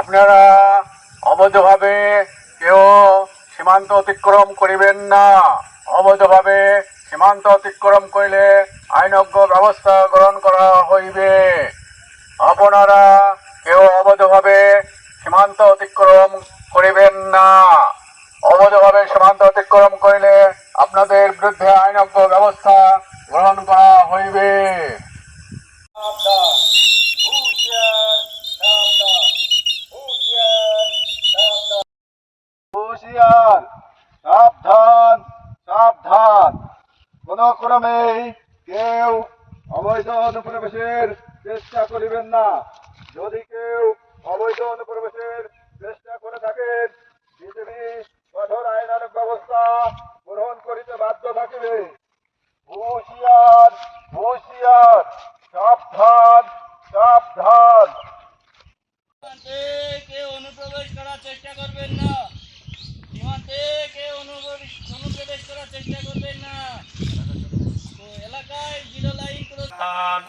আপনারা অবৈধভাবে কেউ সীমান্ত অতিক্রম করিবেন না। অবৈধভাবে সীমান্ত অতিক্রম করিলে আইনজ্ঞ ব্যবস্থা গ্রহণ করা হইবে। আপনারা কেউ অবৈধভাবে সীমান্ত অতিক্রম করিবেন না। অবৈধভাবে সীমান্ত অতিক্রম করিলে আপনাদের বিরুদ্ধে আইনজ্ঞ ব্যবস্থা গ্রহণ করা হইবে। হুঁশিয়ার, সাবধান, সাবধান। কোন ক্রমেই কেউ অবৈধ অনুপ্রবেশের চেষ্টা করিবেন না। যদি কেউ অবৈধ অনুপ্রবেশের চেষ্টা করে থাকেন, বিজেপি কঠোর আইনানুগ ব্যবস্থা গ্রহণ করিতে বাধ্য থাকিবে। হুঁশিয়ার, হুঁশিয়ার, সাবধান, সাবধান। সীমান্তে কেউ অনুপ্রবেশ করার চেষ্টা করবেন না। সীমান্তে কেউ অনুপ্রবেশ করার চেষ্টা করবেন না। তো এলাকায় জিরো লাইন সাবধান,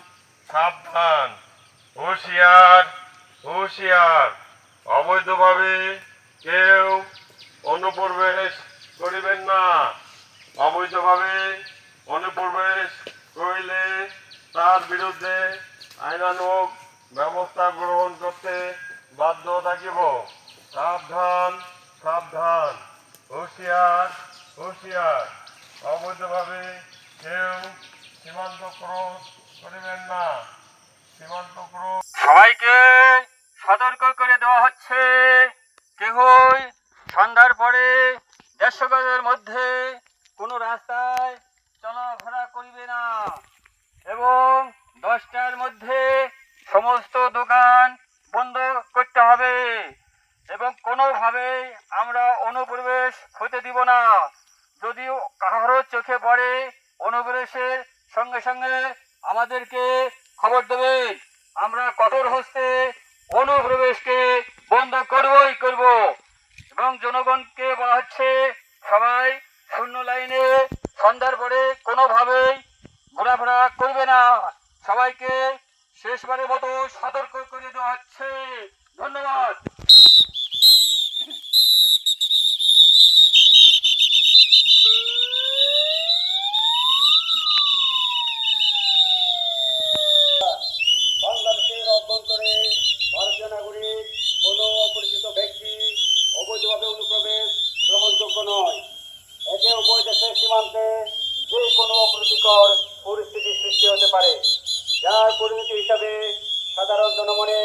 সাবধান, হুঁশিয়ার, হুঁশিয়ার। অবৈধভাবে কেউ অনুপ্রবেশ করিবেন না। অবৈধভাবে অনুপ্রবেশ করিলে তার বিরুদ্ধে আইনানুগ ব্যবস্থা গ্রহণ করতে বাধ্য থাকিব। সাবধান, সাবধান, হুঁশিয়ার, হুঁশিয়ার। অবৈধভাবে কেউ সীমান্ত ক্রস করিবেন না। সীমান্ত ক্রস সবাইকে সতর্ক করে দেওয়া হচ্ছে, কেহই সন্ধ্যার পরে 150 গজের মধ্যে কোনো রাস্তায় চলাফেরা করিবে না এবং 10টার মধ্যে সমস্ত দোকান বন্ধ করতে হবে এবং কোনোভাবেই আমরা অনুপ্রবেশ হতে দিব না। যদিও কারো চোখে পড়ে অনুপ্রবেশের সঙ্গে সঙ্গে আমাদেরকে খবর দেবে। আমরা কঠোর হস্তে অনুপ্রবেশকে বন্ধ করবই করব এবং জনগণকে বলা হচ্ছে সবাই শূন্য লাইনে সন্ধ্যার পরে কোনোভাবেই ঘোরাফেরা করবে না। সবাইকে শেষবারের মতো সতর্ক করে দেওয়া হচ্ছে। ধন্যবাদ। বাংলাদেশের অভ্যন্তরে ভারতীয় নাগরিক কোনো অপরিচিত ব্যক্তি অবৈধভাবে অনুপ্রবেশ গ্রহণযোগ্য নয়। এতে উভয় দেশের সীমান্তে যে কোনো অপ্রীতিকর পরিস্থিতির সৃষ্টি হতে পারে, যার পরিণতি হিসাবে সাধারণ জনমনে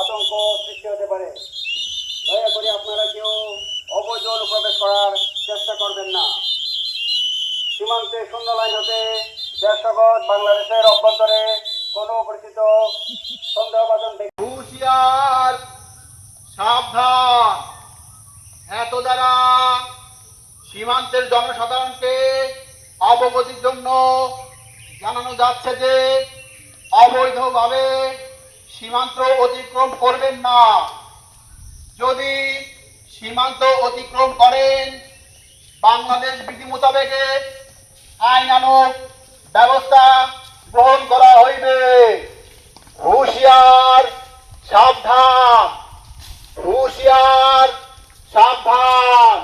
আতঙ্ক সৃষ্টি হতে পারে। দয়া করে আপনারা কেউ অবৈধ অনুপ্রবেশ করার চেষ্টা করবেন না। সীমান্তে শূন্য লাইন হতে 150 গজ বাংলাদেশের অভ্যন্তরে কোনো পরিচিত সন্দেহভাজন ব্যক্তি। হুঁশিয়ার, সাবধান। এত দ্বারা সীমান্তের জনসাধারণকে অবগতির জন্য জানানো যাচ্ছে যে অবৈধভাবে সীমান্ত অতিক্রম করবেন না। যদি সীমান্ত অতিক্রম করেন, বাংলাদেশ বিধি মোতাবেক আইনানুগ ব্যবস্থা গ্রহণ করা হইবে। হুঁশিয়ার, সাবধান, হুঁশিয়ার, সাবধান।